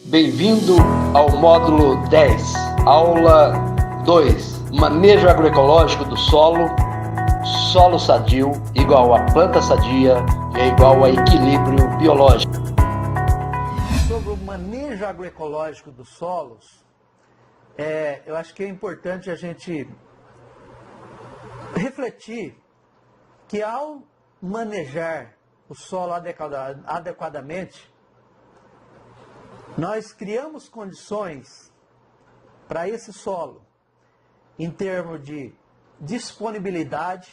Bem-vindo ao módulo 10, aula 2, manejo agroecológico do solo. Solo sadio igual a planta sadia é igual a equilíbrio biológico. Sobre o manejo agroecológico dos solos, eu acho que é importante a gente refletir que ao manejar o solo adequadamente, nós criamos condições para esse solo em termos de disponibilidade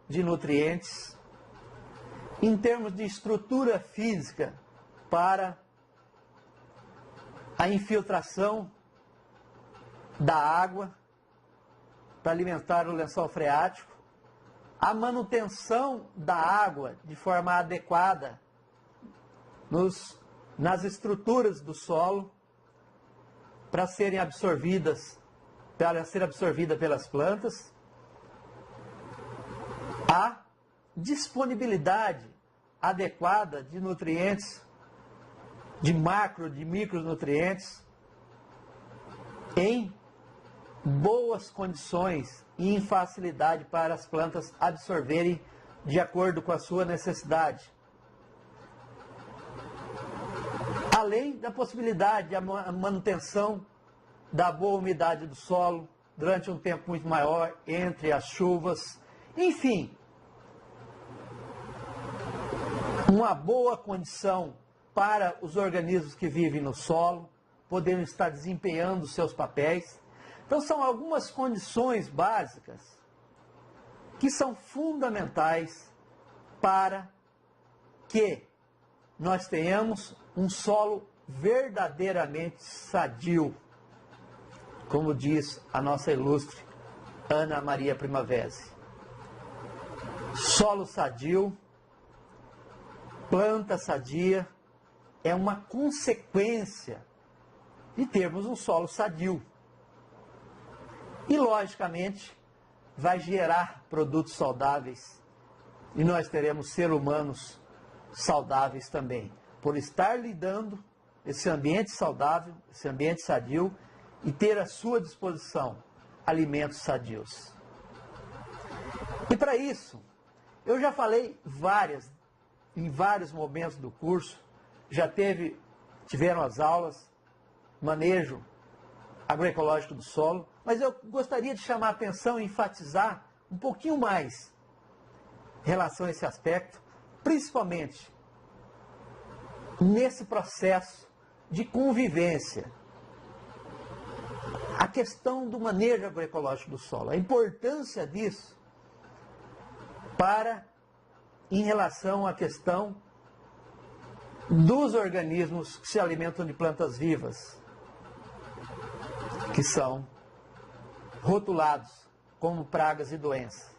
de nutrientes, em termos de estrutura física para a infiltração da água para alimentar o lençol freático, a manutenção da água de forma adequada nas estruturas do solo para ser absorvida pelas plantas, a disponibilidade adequada de nutrientes, de micronutrientes, em boas condições e em facilidade para as plantas absorverem de acordo com a sua necessidade. Além da possibilidade de manutenção da boa umidade do solo durante um tempo muito maior entre as chuvas, enfim, uma boa condição para os organismos que vivem no solo poderem estar desempenhando seus papéis. Então são algumas condições básicas que são fundamentais para que nós tenhamos um solo verdadeiramente sadio, como diz a nossa ilustre Ana Maria Primavesi. Solo sadio, planta sadia, é uma consequência de termos um solo sadio. E, logicamente, vai gerar produtos saudáveis e nós teremos seres humanos saudáveis também, por estar lidando esse ambiente saudável, esse ambiente sadio e ter à sua disposição alimentos sadios. E para isso, eu já falei em vários momentos do curso, tiveram as aulas, manejo agroecológico do solo, mas eu gostaria de chamar a atenção e enfatizar um pouquinho mais em relação a esse aspecto, principalmente nesse processo de convivência. A questão do manejo agroecológico do solo, a importância disso em relação à questão dos organismos que se alimentam de plantas vivas, que são rotulados como pragas e doenças.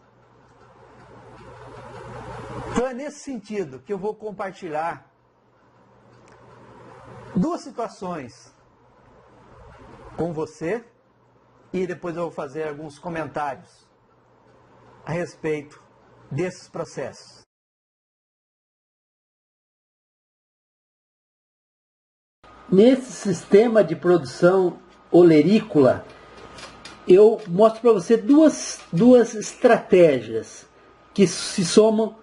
Então é nesse sentido que eu vou compartilhar duas situações com você e depois eu vou fazer alguns comentários a respeito desses processos. Nesse sistema de produção olerícola, eu mostro para você duas estratégias que se somam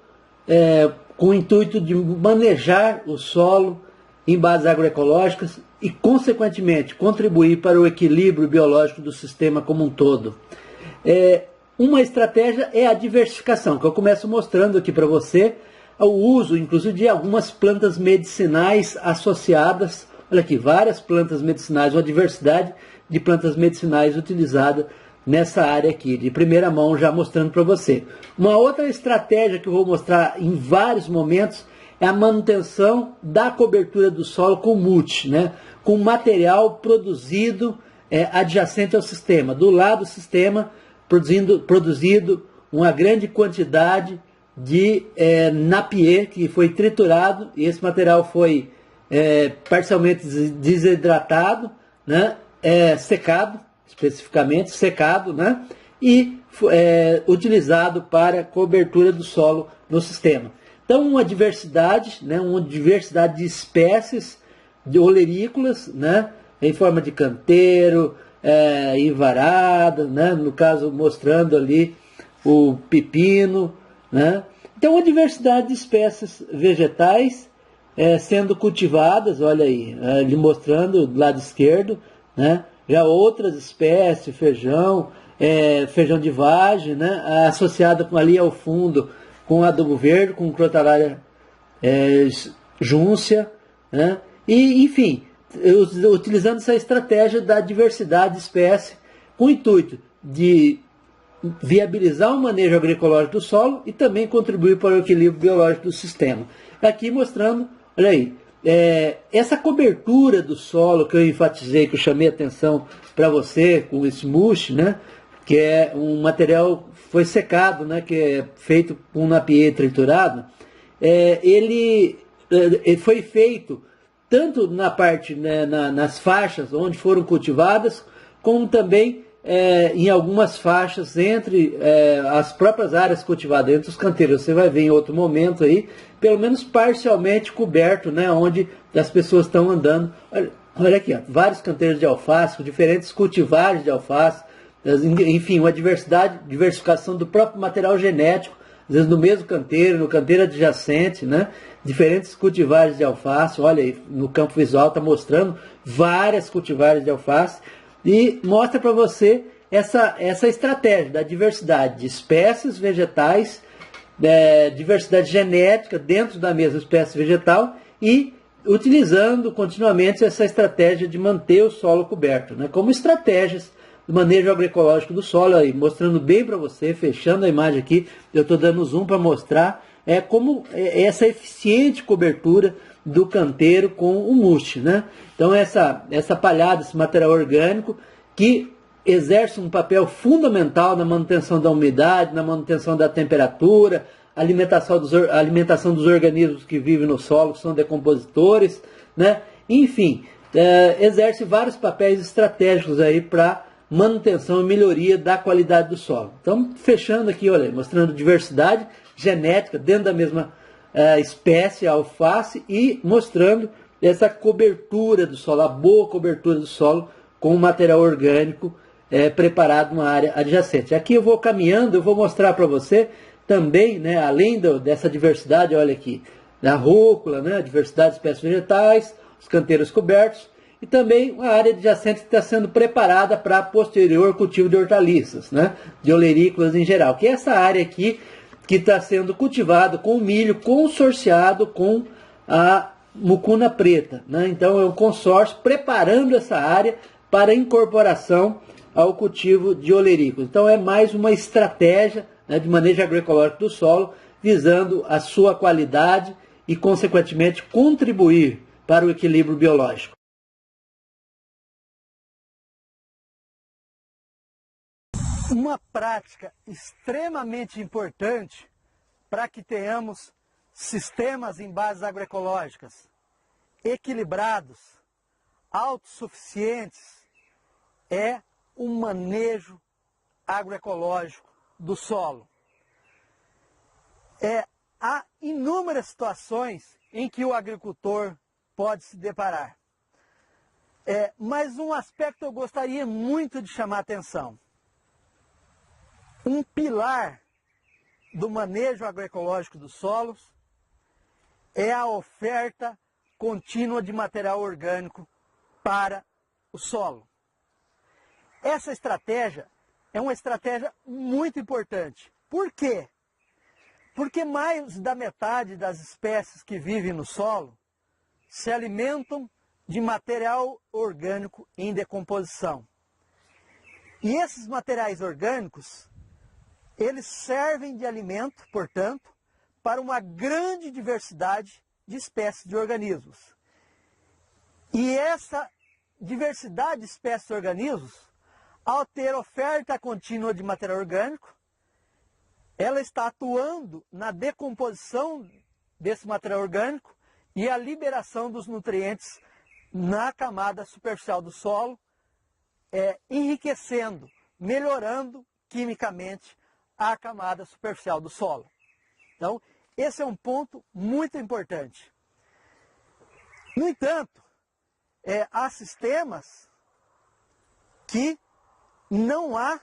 com o intuito de manejar o solo em bases agroecológicas e, consequentemente, contribuir para o equilíbrio biológico do sistema como um todo. Uma estratégia é a diversificação, que eu começo mostrando aqui para você o uso, inclusive, de algumas plantas medicinais associadas. Olha aqui, várias plantas medicinais, uma diversidade de plantas medicinais utilizada nessa área aqui, de primeira mão, já mostrando para você. Uma outra estratégia que eu vou mostrar em vários momentos é a manutenção da cobertura do solo com mulch, com material produzido adjacente ao sistema, do lado do sistema, produzido uma grande quantidade de napier que foi triturado, e esse material foi parcialmente desidratado, secado, especificamente secado, e utilizado para cobertura do solo no sistema. Então, uma diversidade de espécies de olerícolas, né, em forma de canteiro, em varada, né, no caso mostrando ali o pepino, né. Então, uma diversidade de espécies vegetais sendo cultivadas, olha aí, ele mostrando do lado esquerdo, né, já outras espécies, feijão, feijão de vagem, né, associada ali ao fundo com adubo verde, com crotalária júncia, né, e enfim, utilizando essa estratégia da diversidade de espécies com o intuito de viabilizar o manejo agroecológico do solo e também contribuir para o equilíbrio biológico do sistema. Aqui mostrando, olha aí, essa cobertura do solo que eu enfatizei, que eu chamei a atenção para você com esse mulch, né, que é um material foi secado, né, que é feito com napier triturado, ele foi feito tanto na parte, né, nas faixas onde foram cultivadas, como também em algumas faixas entre as próprias áreas cultivadas, entre os canteiros. Você vai ver em outro momento aí, pelo menos parcialmente coberto, né, onde as pessoas estão andando. Olha aqui, ó, vários canteiros de alface, diferentes cultivares de alface, enfim, uma diversificação do próprio material genético, às vezes no mesmo canteiro, no canteiro adjacente, né? Diferentes cultivares de alface. Olha aí, no campo visual está mostrando várias cultivares de alface e mostra para você essa estratégia da diversidade de espécies vegetais, diversidade genética dentro da mesma espécie vegetal e utilizando continuamente essa estratégia de manter o solo coberto, né? Como estratégias do manejo agroecológico do solo, aí, mostrando bem para você, fechando a imagem aqui, eu estou dando zoom para mostrar como essa eficiente cobertura do canteiro com o mulch, né? Então essa palhada, esse material orgânico que exerce um papel fundamental na manutenção da umidade, na manutenção da temperatura, alimentação dos organismos que vivem no solo, que são decompositores, né? Enfim, exerce vários papéis estratégicos aí para manutenção e melhoria da qualidade do solo. Então, fechando aqui, olha, mostrando diversidade genética dentro da mesma espécie, a alface, e mostrando essa cobertura do solo, a boa cobertura do solo com material orgânico preparado numa área adjacente. Aqui eu vou caminhando, eu vou mostrar para você também, né, além dessa diversidade, olha aqui, da rúcula, né, a diversidade de espécies vegetais, os canteiros cobertos, e também uma área adjacente que está sendo preparada para posterior cultivo de hortaliças, né, de olerícolas em geral, que é essa área aqui que está sendo cultivado com milho consorciado com a mucuna preta, né? Então é um consórcio preparando essa área para incorporação ao cultivo de olerícolas. Então é mais uma estratégia, né, de manejo agroecológico do solo, visando a sua qualidade e, consequentemente, contribuir para o equilíbrio biológico. Uma prática extremamente importante para que tenhamos sistemas em bases agroecológicas equilibrados, autossuficientes, é o manejo agroecológico do solo. Há inúmeras situações em que o agricultor pode se deparar. Mas um aspecto eu gostaria muito de chamar a atenção. Um pilar do manejo agroecológico dos solos é a oferta contínua de material orgânico para o solo. Essa estratégia é uma estratégia muito importante. Por quê? Porque mais da metade das espécies que vivem no solo se alimentam de material orgânico em decomposição. E esses materiais orgânicos, eles servem de alimento, portanto, para uma grande diversidade de espécies de organismos. E essa diversidade de espécies de organismos, ao ter oferta contínua de material orgânico, ela está atuando na decomposição desse material orgânico e a liberação dos nutrientes na camada superficial do solo, enriquecendo, melhorando quimicamente a camada superficial do solo. Então, esse é um ponto muito importante. No entanto, há sistemas que não há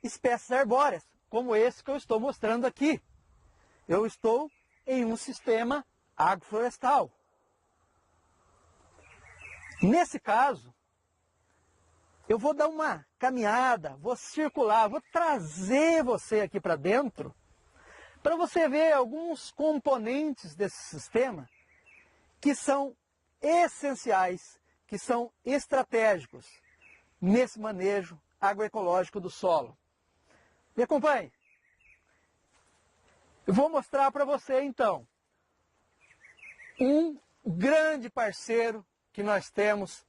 espécies arbóreas, como esse que eu estou mostrando aqui. Eu estou em um sistema agroflorestal. Nesse caso, eu vou dar uma caminhada, vou circular, vou trazer você aqui para dentro, para você ver alguns componentes desse sistema que são essenciais, que são estratégicos nesse manejo agroecológico do solo. Me acompanhe. Eu vou mostrar para você então um grande parceiro que nós temos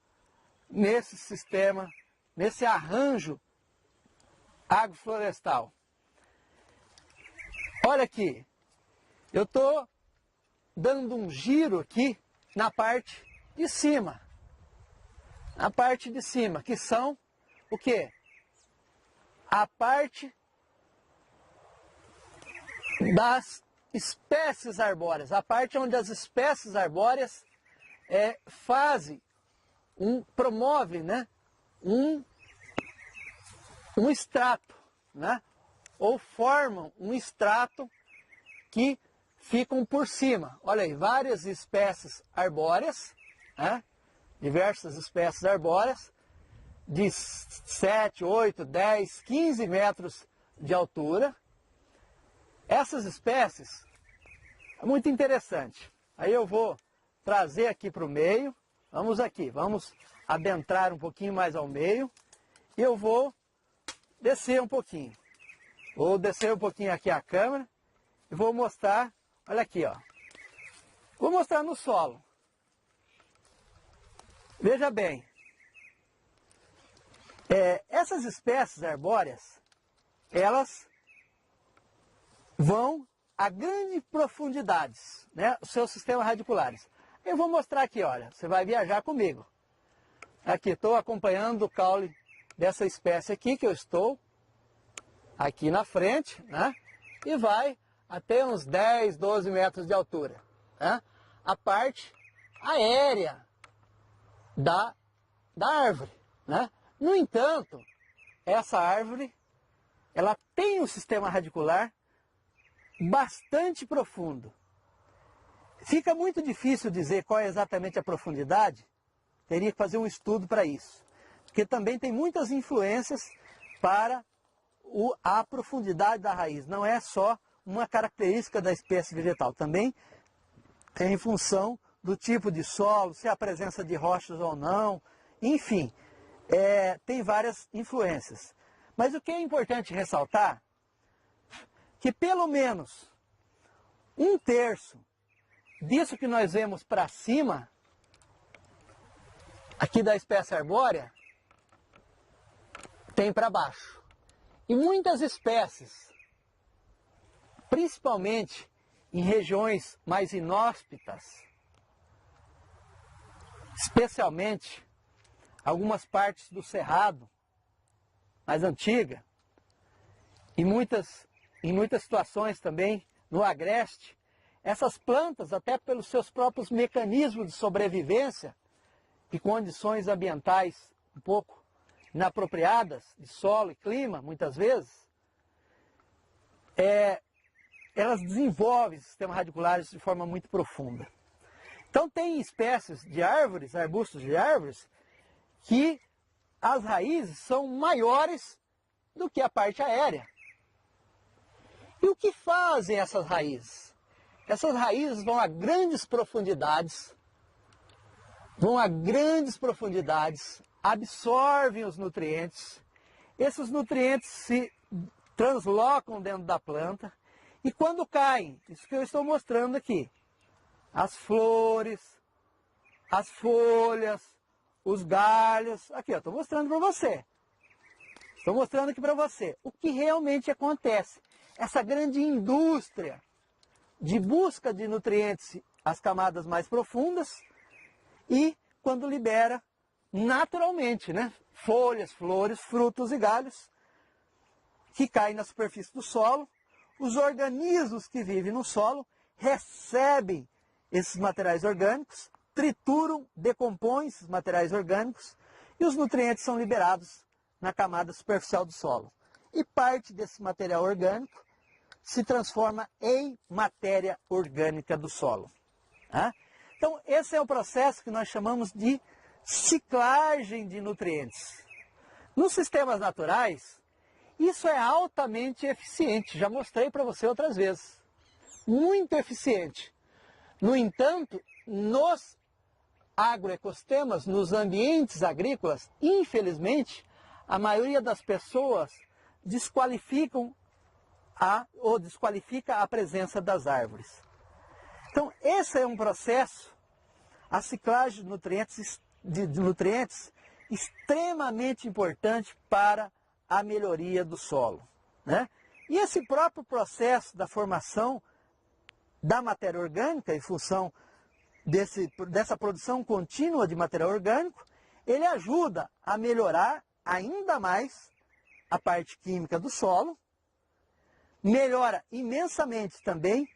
nesse sistema, nesse arranjo agroflorestal. Olha aqui, eu estou dando um giro aqui na parte de cima. Na parte de cima, que são o quê? A parte das espécies arbóreas, a parte onde as espécies arbóreas promovem, né, um extrato, né, ou formam um extrato que ficam por cima. Olha aí, várias espécies arbóreas, né, diversas espécies arbóreas, de 7, 8, 10, 15 metros de altura. Essas espécies é muito interessante. Aí eu vou trazer aqui para o meio. Vamos aqui, vamos adentrar um pouquinho mais ao meio. E eu vou descer um pouquinho. Vou descer um pouquinho aqui a câmera e vou mostrar, olha aqui, ó. Vou mostrar no solo. Veja bem, essas espécies arbóreas, elas vão a grandes profundidades, né, os seus sistemas radiculares. Eu vou mostrar aqui, olha, você vai viajar comigo. Aqui, estou acompanhando o caule dessa espécie aqui, que eu estou aqui na frente, né, e vai até uns 10, 12 metros de altura, né, a parte aérea da árvore, né. No entanto, essa árvore, ela tem um sistema radicular bastante profundo. Fica muito difícil dizer qual é exatamente a profundidade, teria que fazer um estudo para isso, porque também tem muitas influências para a profundidade da raiz, não é só uma característica da espécie vegetal, também é em função do tipo de solo, se há presença de rochas ou não, enfim, tem várias influências. Mas o que é importante ressaltar, que pelo menos 1/3 disso que nós vemos para cima, aqui da espécie arbórea, tem para baixo. E muitas espécies, principalmente em regiões mais inóspitas, especialmente algumas partes do Cerrado, mais antiga, em muitas situações também no agreste, essas plantas, até pelos seus próprios mecanismos de sobrevivência e condições ambientais um pouco inapropriadas, de solo e clima, muitas vezes, elas desenvolvem sistemas radiculares de forma muito profunda. Então tem espécies de árvores, arbustos de árvores, que as raízes são maiores do que a parte aérea. E o que fazem essas raízes? Essas raízes vão a grandes profundidades, absorvem os nutrientes, esses nutrientes se translocam dentro da planta, e quando caem, isso que eu estou mostrando aqui, as flores, as folhas, os galhos, aqui eu estou mostrando para você. Estou mostrando aqui para você o que realmente acontece. Essa grande indústria de busca de nutrientes às camadas mais profundas e quando libera naturalmente, né, folhas, flores, frutos e galhos que caem na superfície do solo. Os organismos que vivem no solo recebem esses materiais orgânicos, trituram, decompõem esses materiais orgânicos e os nutrientes são liberados na camada superficial do solo. E parte desse material orgânico se transforma em matéria orgânica do solo. Tá? Então, esse é o processo que nós chamamos de ciclagem de nutrientes. Nos sistemas naturais, isso é altamente eficiente. Já mostrei para você outras vezes. Muito eficiente. No entanto, nos agroecossistemas, nos ambientes agrícolas, infelizmente, a maioria das pessoas desqualifica a presença das árvores. Então, esse é um processo, a ciclagem de nutrientes extremamente importante para a melhoria do solo, né? E esse próprio processo da formação da matéria orgânica, em função dessa produção contínua de material orgânico, ele ajuda a melhorar ainda mais a parte química do solo, melhora imensamente também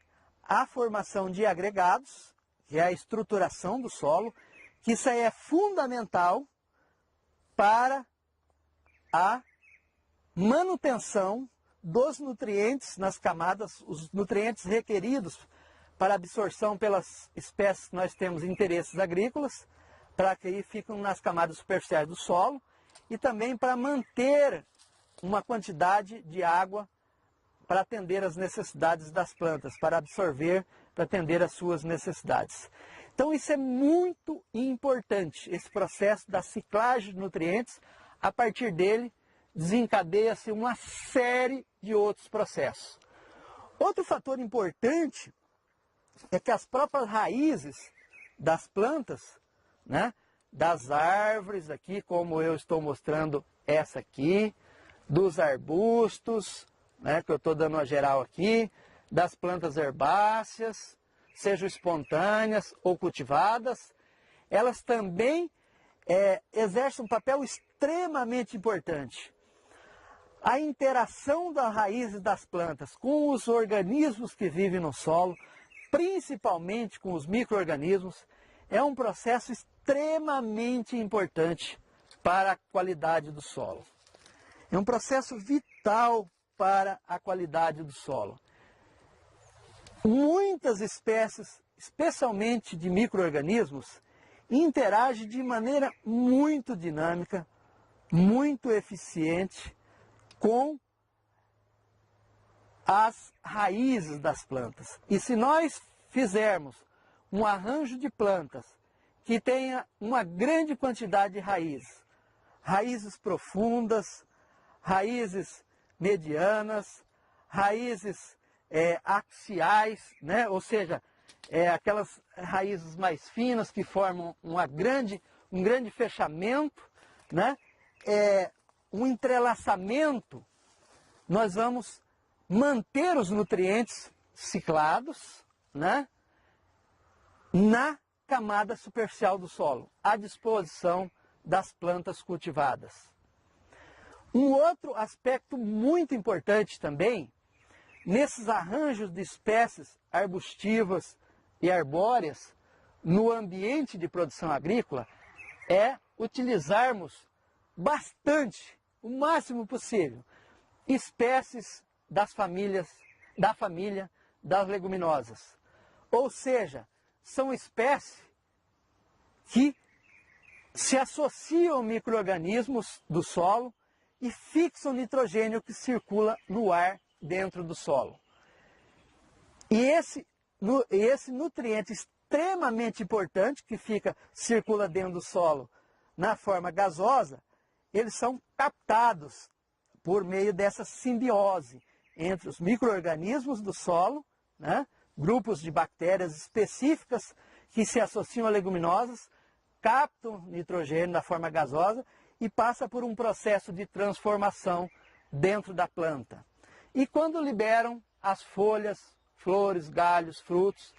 a formação de agregados, que é a estruturação do solo, que isso aí é fundamental para a manutenção dos nutrientes nas camadas, os nutrientes requeridos para absorção pelas espécies que nós temos interesses agrícolas, para que ficam nas camadas superficiais do solo, e também para manter uma quantidade de água para atender às necessidades das plantas, para absorver, para atender às suas necessidades. Então isso é muito importante, esse processo da ciclagem de nutrientes. A partir dele desencadeia-se uma série de outros processos. Outro fator importante é que as próprias raízes das plantas, né, das árvores aqui, como eu estou mostrando essa aqui, dos arbustos, né, que eu estou dando uma geral aqui, das plantas herbáceas, sejam espontâneas ou cultivadas, elas também exercem um papel extremamente importante. A interação das raízes das plantas com os organismos que vivem no solo, principalmente com os micro-organismos, é um processo extremamente importante para a qualidade do solo. É um processo vital para a qualidade do solo. Muitas espécies, especialmente de micro-organismos, interagem de maneira muito dinâmica, muito eficiente com as raízes das plantas. E se nós fizermos um arranjo de plantas que tenha uma grande quantidade de raízes, raízes profundas, raízes medianas, raízes axiais, né? Ou seja, aquelas raízes mais finas que formam um grande fechamento, né? Um entrelaçamento, nós vamos manter os nutrientes ciclados, né, na camada superficial do solo, à disposição das plantas cultivadas. Um outro aspecto muito importante também, nesses arranjos de espécies arbustivas e arbóreas no ambiente de produção agrícola, é utilizarmos bastante, o máximo possível, espécies da família das leguminosas. Ou seja, são espécies que se associam a micro-organismos do solo e fixam o nitrogênio que circula no ar dentro do solo. E esse nutriente extremamente importante que circula dentro do solo na forma gasosa, eles são captados por meio dessa simbiose entre os micro-organismos do solo, né, grupos de bactérias específicas que se associam a leguminosas, captam nitrogênio na forma gasosa e passa por um processo de transformação dentro da planta. E quando liberam as folhas, flores, galhos, frutos,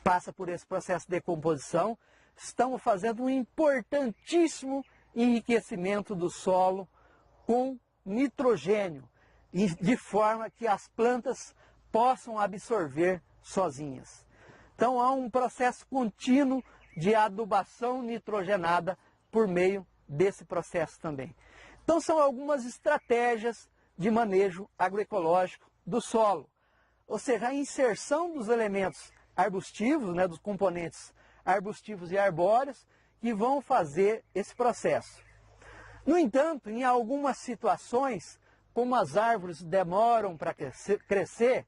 passa por esse processo de decomposição, estamos fazendo um importantíssimo enriquecimento do solo com nitrogênio, de forma que as plantas possam absorver sozinhas. Então há um processo contínuo de adubação nitrogenada por meio desse processo também. Então são algumas estratégias de manejo agroecológico do solo, ou seja, a inserção dos elementos arbustivos, né, dos componentes arbustivos e arbóreos, que vão fazer esse processo. No entanto, em algumas situações, como as árvores demoram para crescer,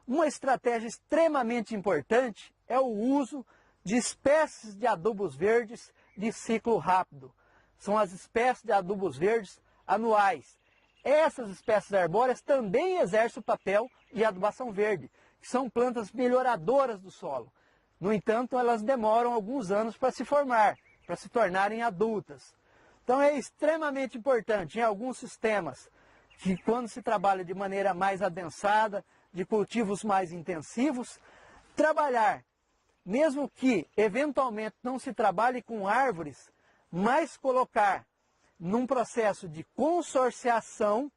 uma estratégia extremamente importante é o uso de espécies de adubos verdes de ciclo rápido. São as espécies de adubos verdes anuais. Essas espécies arbóreas também exercem o papel de adubação verde, que são plantas melhoradoras do solo. No entanto, elas demoram alguns anos para se formar, para se tornarem adultas. Então é extremamente importante em alguns sistemas, que quando se trabalha de maneira mais adensada, de cultivos mais intensivos, trabalhar, mesmo que eventualmente não se trabalhe com árvores, mas colocar num processo de consorciação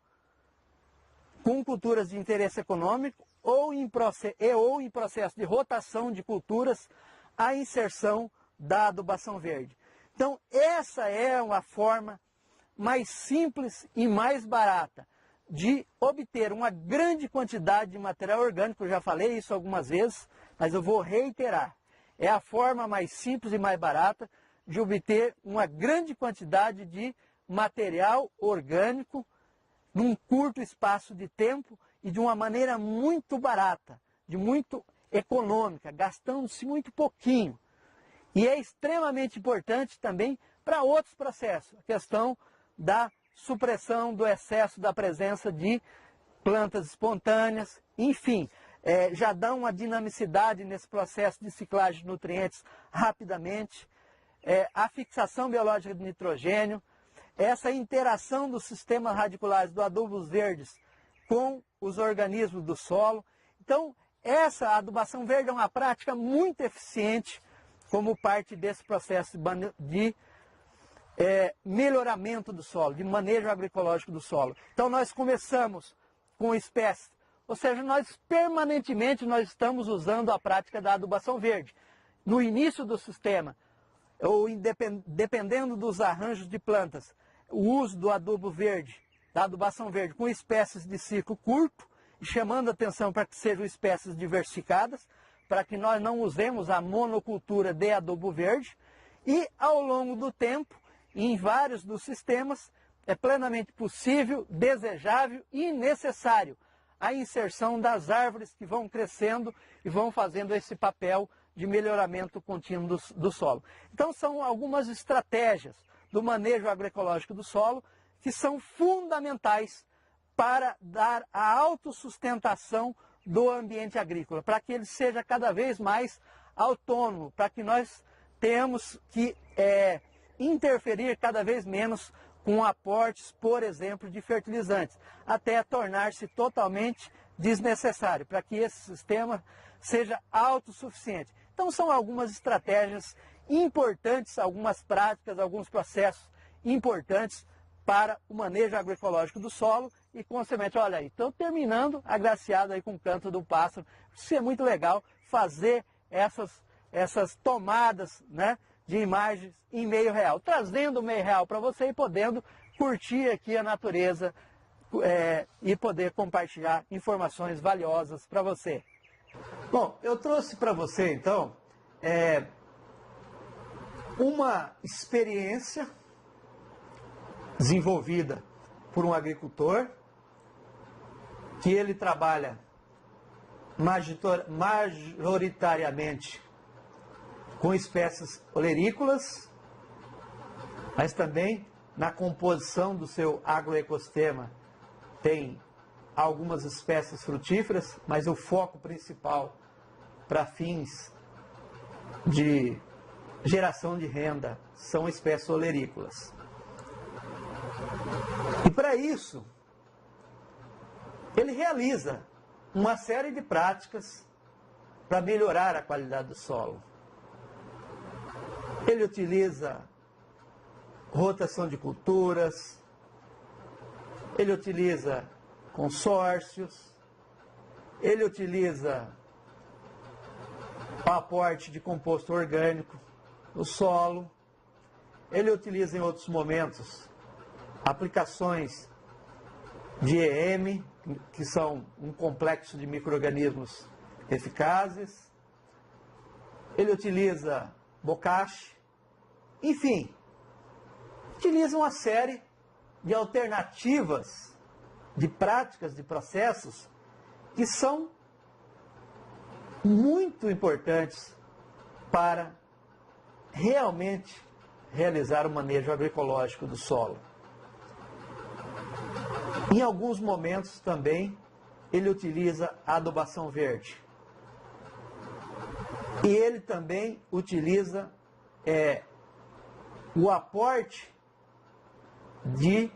com culturas de interesse econômico ou em processo de rotação de culturas, a inserção da adubação verde. Então essa é uma forma mais simples e mais barata de obter uma grande quantidade de material orgânico. Eu já falei isso algumas vezes, mas eu vou reiterar. É a forma mais simples e mais barata de obter uma grande quantidade de material orgânico num curto espaço de tempo e de uma maneira muito barata, de muito econômica, gastando-se muito pouquinho. E é extremamente importante também para outros processos, a questão da supressão do excesso da presença de plantas espontâneas, enfim, já dá uma dinamicidade nesse processo de ciclagem de nutrientes rapidamente, a fixação biológica de nitrogênio, essa interação dos sistemas radiculares do adubos verdes com os organismos do solo. Então, essa adubação verde é uma prática muito eficiente como parte desse processo de melhoramento do solo, de manejo agroecológico do solo. Então nós começamos com espécies, ou seja, nós permanentemente estamos usando a prática da adubação verde. No início do sistema, ou dependendo dos arranjos de plantas, o uso do adubo verde, da adubação verde, com espécies de ciclo curto, e chamando a atenção para que sejam espécies diversificadas, para que nós não usemos a monocultura de adubo verde, e ao longo do tempo, em vários dos sistemas, é plenamente possível, desejável e necessário a inserção das árvores que vão crescendo e vão fazendo esse papel de melhoramento contínuo do solo. Então são algumas estratégias do manejo agroecológico do solo que são fundamentais para dar a autossustentação do ambiente agrícola, para que ele seja cada vez mais autônomo, para que nós tenhamos que interferir cada vez menos com aportes, por exemplo, de fertilizantes, até tornar-se totalmente desnecessário, para que esse sistema seja autossuficiente. Então são algumas estratégias importantes, algumas práticas, alguns processos importantes para o manejo agroecológico do solo e, consequentemente, olha aí, estou terminando agraciado aí com o canto do pássaro. Isso é muito legal, fazer essas tomadas, né, de imagens em meio real, trazendo o meio real para você e podendo curtir aqui a natureza e poder compartilhar informações valiosas para você. Bom, eu trouxe para você então uma experiência desenvolvida por um agricultor que ele trabalha majoritariamente com espécies olerícolas, mas também na composição do seu agroecossistema tem algumas espécies frutíferas, mas o foco principal para fins de geração de renda são espécies olerícolas. E para isso, ele realiza uma série de práticas para melhorar a qualidade do solo. Ele utiliza rotação de culturas, ele utiliza consórcios, ele utiliza o aporte de composto orgânico no solo. Ele utiliza em outros momentos aplicações de EM, que são um complexo de micro-organismos eficazes. Ele utiliza bocache. Enfim, utiliza uma série de alternativas, de práticas, de processos que são muito importantes para realmente realizar o manejo agroecológico do solo. Em alguns momentos também ele utiliza a adubação verde. E ele também utiliza o aporte de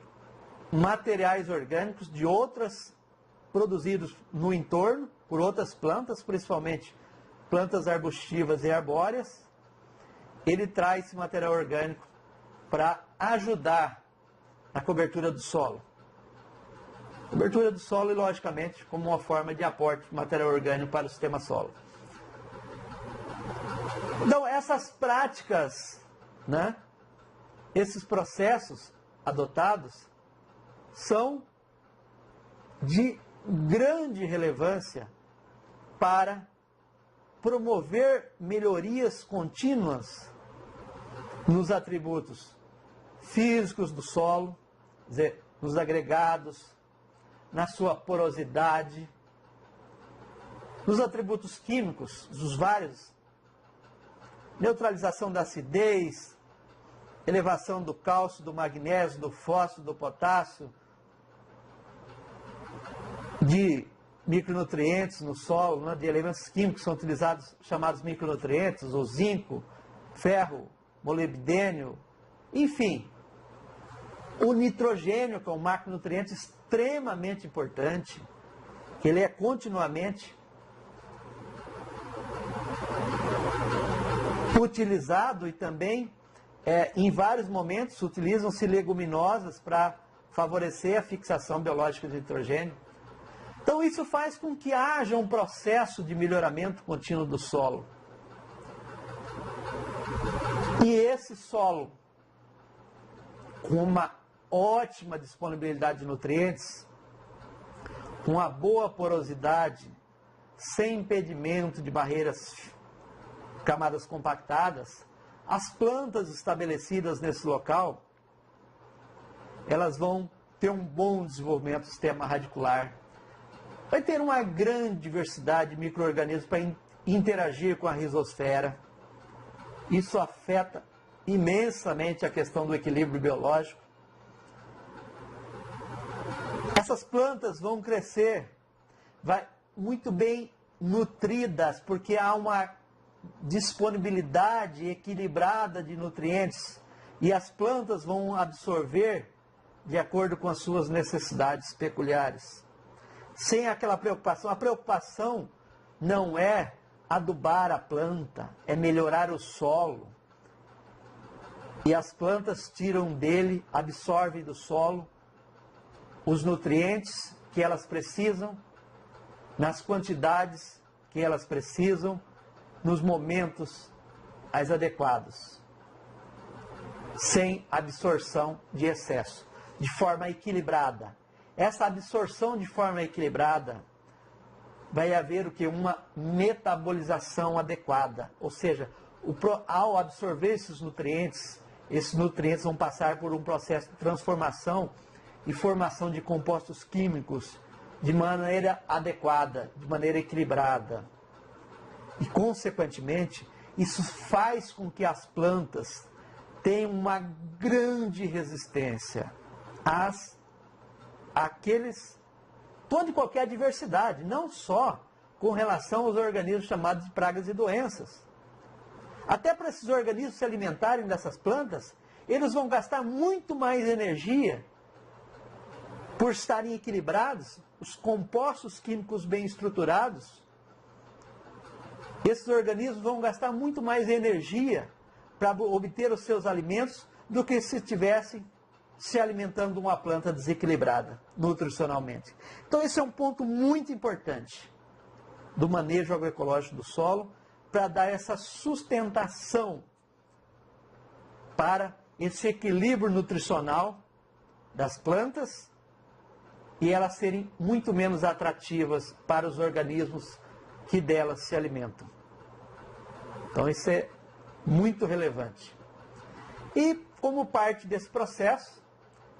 materiais orgânicos de outras produzidos no entorno por outras plantas, principalmente plantas arbustivas e arbóreas. Ele traz esse material orgânico para ajudar na cobertura do solo. Cobertura do solo, e logicamente, como uma forma de aporte de material orgânico para o sistema solo. Então, essas práticas, né, esses processos adotados, são de grande relevância para promover melhorias contínuas nos atributos físicos do solo, quer dizer, nos agregados, na sua porosidade, nos atributos químicos, dos vários, neutralização da acidez, elevação do cálcio, do magnésio, do fósforo, do potássio, de micronutrientes no solo, né, de elementos químicos que são utilizados, chamados micronutrientes, o zinco, ferro, molibdênio, enfim. O nitrogênio, que é um macronutriente extremamente importante, que ele é continuamente utilizado, e também em vários momentos utilizam-se leguminosas para favorecer a fixação biológica de nitrogênio. Então isso faz com que haja um processo de melhoramento contínuo do solo. E esse solo, com uma ótima disponibilidade de nutrientes, com uma boa porosidade, sem impedimento de barreiras, camadas compactadas, as plantas estabelecidas nesse local, elas vão ter um bom desenvolvimento do sistema radicular. Vai ter uma grande diversidade de micro-organismos para interagir com a rizosfera. Isso afeta imensamente a questão do equilíbrio biológico. Essas plantas vão crescer muito bem nutridas, porque há uma disponibilidade equilibrada de nutrientes, e as plantas vão absorver de acordo com as suas necessidades peculiares, sem aquela preocupação. A preocupação não é adubar a planta, é melhorar o solo. E as plantas tiram dele, absorvem do solo os nutrientes que elas precisam, nas quantidades que elas precisam, nos momentos mais adequados, sem absorção de excesso, de forma equilibrada. Essa absorção de forma equilibrada vai haver o que? Uma metabolização adequada, ou seja, ao absorver esses nutrientes vão passar por um processo de transformação e formação de compostos químicos de maneira adequada, de maneira equilibrada. E, consequentemente, isso faz com que as plantas tenham uma grande resistência toda e qualquer adversidade, não só com relação aos organismos chamados de pragas e doenças. Até para esses organismos se alimentarem dessas plantas, eles vão gastar muito mais energia por estarem equilibrados, os compostos químicos bem estruturados. Esses organismos vão gastar muito mais energia para obter os seus alimentos do que se estivessem se alimentando de uma planta desequilibrada nutricionalmente. Então esse é um ponto muito importante do manejo agroecológico do solo, para dar essa sustentação para esse equilíbrio nutricional das plantas e elas serem muito menos atrativas para os organismos que delas se alimentam. Então isso é muito relevante. E como parte desse processo,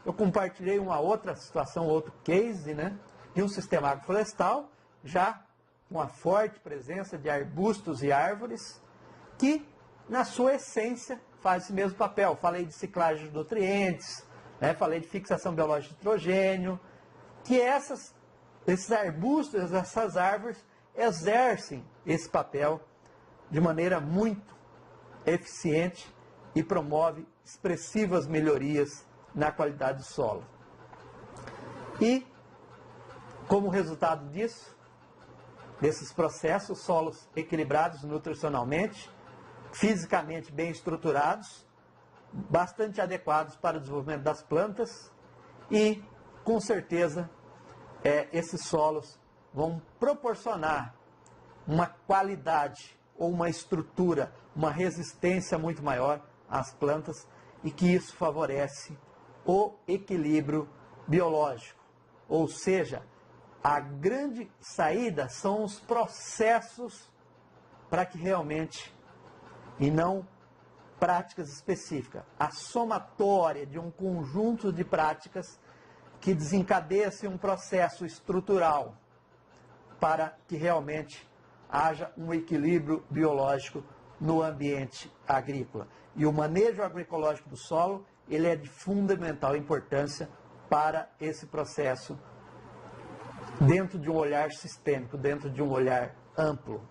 eu compartilhei uma outra situação, outro case, de um sistema agroflorestal, já com a forte presença de arbustos e árvores, que na sua essência faz esse mesmo papel. Falei de ciclagem de nutrientes, falei de fixação biológica de nitrogênio, que esses arbustos, essas árvores, exercem esse papel de maneira muito eficiente e promove expressivas melhorias na qualidade do solo. E, como resultado disso, desses processos, solos equilibrados nutricionalmente, fisicamente bem estruturados, bastante adequados para o desenvolvimento das plantas e, com certeza, esses solos vão proporcionar uma qualidade ou uma estrutura, uma resistência muito maior às plantas e que isso favorece o equilíbrio biológico. Ou seja, a grande saída são os processos para que realmente, e não práticas específicas, a somatória de um conjunto de práticas que desencadeia-se um processo estrutural para que realmente haja um equilíbrio biológico no ambiente agrícola. E o manejo agroecológico do solo, ele é de fundamental importância para esse processo dentro de um olhar sistêmico, dentro de um olhar amplo.